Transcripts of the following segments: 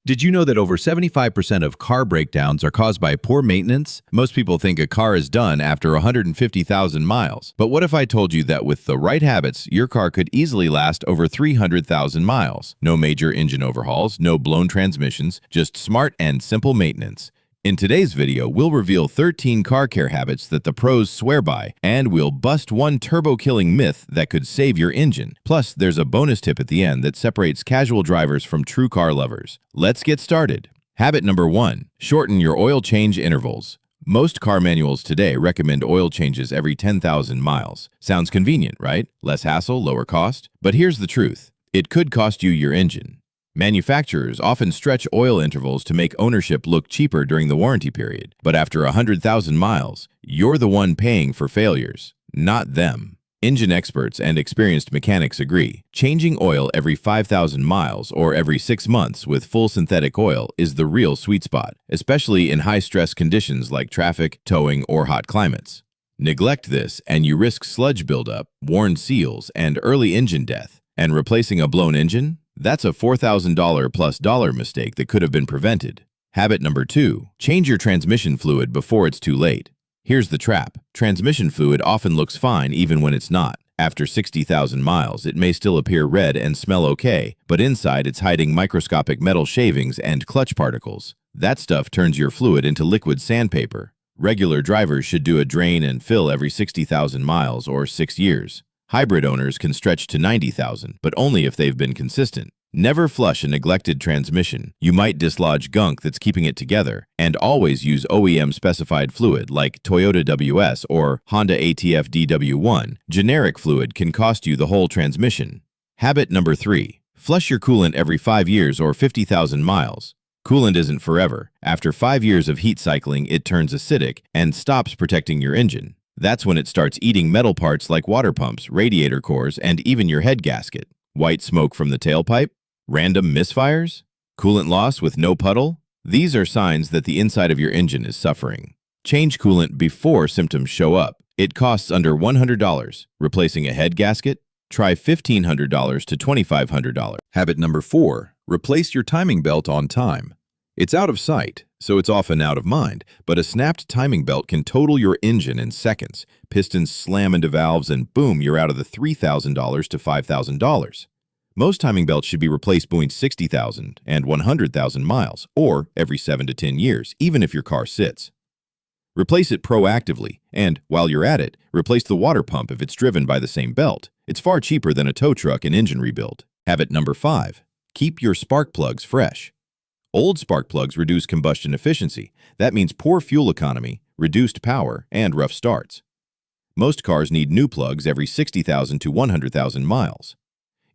Did you know that over 75% of car breakdowns are caused by poor maintenance? Most people think a car is done after 150,000 miles. But what if I told you that with the right habits, your car could easily last over 300,000 miles? No major engine overhauls, no blown transmissions, just smart and simple maintenance. In today's video, we'll reveal 13 car care habits that the pros swear by, and we'll bust one turbo-killing myth that could save your engine. Plus, there's a bonus tip at the end that separates casual drivers from true car lovers. Let's get started. Habit number 1. Shorten your oil change intervals. Most car manuals today recommend oil changes every 10,000 miles. Sounds convenient, right? Less hassle, lower cost. But here's the truth. It could cost you your engine. Manufacturers often stretch oil intervals to make ownership look cheaper during the warranty period. But after 100,000 miles, you're the one paying for failures, not them. Engine experts and experienced mechanics agree. Changing oil every 5,000 miles or every 6 months with full synthetic oil is the real sweet spot, especially in high-stress conditions like traffic, towing, or hot climates. Neglect this and you risk sludge buildup, worn seals, and early engine death. And replacing a blown engine? That's a $4,000 plus dollar mistake that could have been prevented. Habit number 2. Change your transmission fluid before it's too late. Here's the trap. Transmission fluid often looks fine even when it's not. After 60,000 miles, it may still appear red and smell okay, but inside it's hiding microscopic metal shavings and clutch particles. That stuff turns your fluid into liquid sandpaper. Regular drivers should do a drain and fill every 60,000 miles or 6 years. Hybrid owners can stretch to 90,000, but only if they've been consistent. Never flush a neglected transmission. You might dislodge gunk that's keeping it together, and always use OEM-specified fluid like Toyota WS or Honda ATF DW1. Generic fluid can cost you the whole transmission. Habit number 3. Flush your coolant every 5 years or 50,000 miles. Coolant isn't forever. After 5 years of heat cycling, it turns acidic and stops protecting your engine. That's when it starts eating metal parts like water pumps, radiator cores, and even your head gasket. White smoke from the tailpipe? Random misfires? Coolant loss with no puddle? These are signs that the inside of your engine is suffering. Change coolant before symptoms show up. It costs under $100. Replacing a head gasket? Try $1,500 to $2,500. Habit number 4. Replace your timing belt on time. It's out of sight, so it's often out of mind, but a snapped timing belt can total your engine in seconds. Pistons slam into valves and boom, you're out of the $3,000 to $5,000. Most timing belts should be replaced between 60,000 and 100,000 miles, or every 7 to 10 years, even if your car sits. Replace it proactively, and while you're at it, replace the water pump if it's driven by the same belt. It's far cheaper than a tow truck and engine rebuild. Habit number 5. Keep your spark plugs fresh. Old spark plugs reduce combustion efficiency. That means poor fuel economy, reduced power, and rough starts. Most cars need new plugs every 60,000 to 100,000 miles.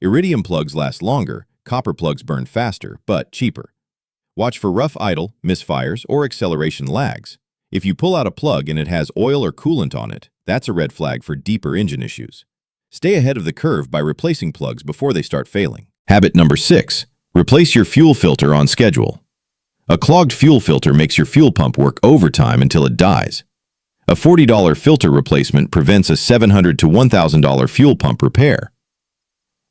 Iridium plugs last longer, copper plugs burn faster, but cheaper. Watch for rough idle, misfires, or acceleration lags. If you pull out a plug and it has oil or coolant on it, that's a red flag for deeper engine issues. Stay ahead of the curve by replacing plugs before they start failing. Habit number 6. Replace your fuel filter on schedule. A clogged fuel filter makes your fuel pump work overtime until it dies. A $40 filter replacement prevents a $700 to $1,000 fuel pump repair.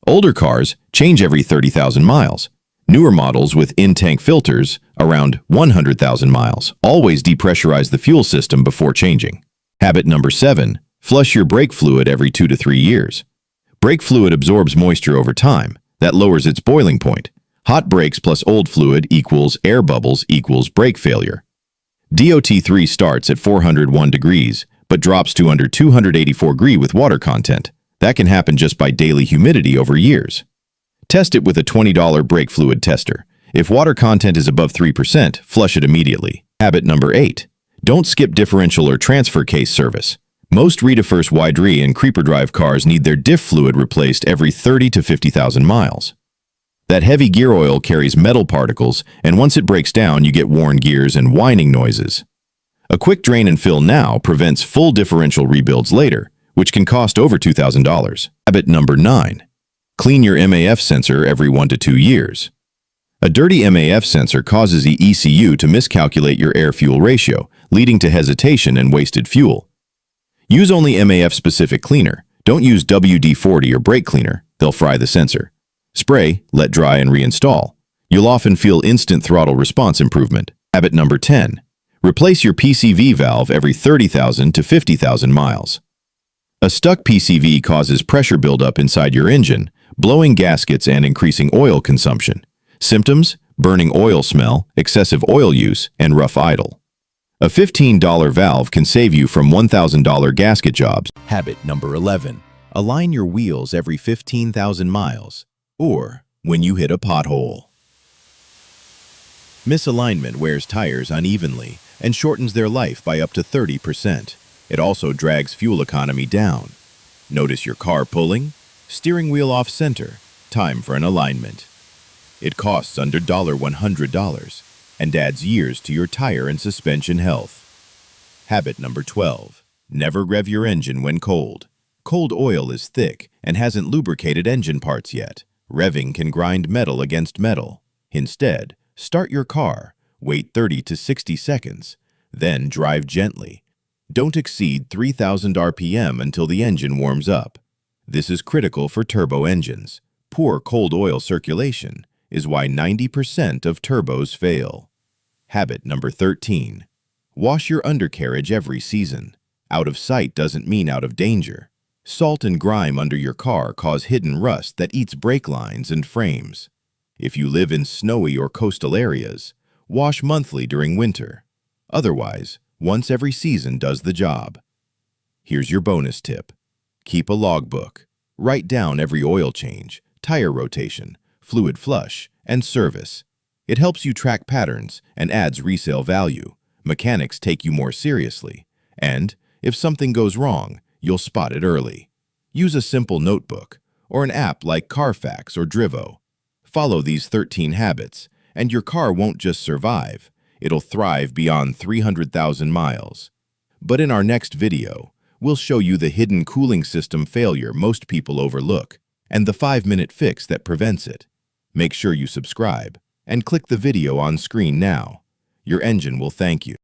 Older cars change every 30,000 miles. Newer models with in-tank filters, around 100,000 miles, always depressurize the fuel system before changing. Habit number 7. Flush your brake fluid every 2 to 3 years. Brake fluid absorbs moisture over time. That lowers its boiling point. Hot brakes plus old fluid equals air bubbles equals brake failure. DOT3 starts at 401 degrees, but drops to under 284 degrees with water content. That can happen just by daily humidity over years. Test it with a $20 brake fluid tester. If water content is above 3%, flush it immediately. Habit number 8. Don't skip differential or transfer case service. Most Rita-First Wide-Re and Creeper Drive cars need their diff fluid replaced every 30 to 50,000 miles. That heavy gear oil carries metal particles, and once it breaks down, you get worn gears and whining noises. A quick drain and fill now prevents full differential rebuilds later, which can cost over $2,000. Habit number 9. Clean your MAF sensor every 1 to 2 years. A dirty MAF sensor causes the ECU to miscalculate your air-fuel ratio, leading to hesitation and wasted fuel. Use only MAF-specific cleaner. Don't use WD-40 or brake cleaner. They'll fry the sensor. Spray, let dry, and reinstall. You'll often feel instant throttle response improvement. Habit number 10. Replace your PCV valve every 30,000 to 50,000 miles. A stuck PCV causes pressure buildup inside your engine, blowing gaskets and increasing oil consumption. Symptoms: burning oil smell, excessive oil use, and rough idle. A $15 valve can save you from $1,000 gasket jobs. Habit number 11. Align your wheels every 15,000 miles, or when you hit a pothole. Misalignment wears tires unevenly and shortens their life by up to 30%. It also drags fuel economy down. Notice your car pulling? Steering wheel off center. Time for an alignment. It costs under $100 and adds years to your tire and suspension health. Habit number 12. Never rev your engine when cold. Cold oil is thick and hasn't lubricated engine parts yet. Revving can grind metal against metal. Instead, start your car, wait 30 to 60 seconds, then drive gently. Don't exceed 3,000 RPM until the engine warms up. This is critical for turbo engines. Poor cold oil circulation is why 90% of turbos fail. Habit number 13. Wash your undercarriage every season. Out of sight doesn't mean out of danger. Salt and grime under your car cause hidden rust that eats brake lines and frames. If you live in snowy or coastal areas, wash monthly during winter. Otherwise, once every season does the job. Here's your bonus tip. Keep a logbook. Write down every oil change, tire rotation, fluid flush, and service. It helps you track patterns and adds resale value. Mechanics take you more seriously. And if something goes wrong, you'll spot it early. Use a simple notebook or an app like Carfax or Drivo. Follow these 13 habits, and your car won't just survive, it'll thrive beyond 300,000 miles. But in our next video, we'll show you the hidden cooling system failure most people overlook, and the 5-minute fix that prevents it. Make sure you subscribe, and click the video on screen now. Your engine will thank you.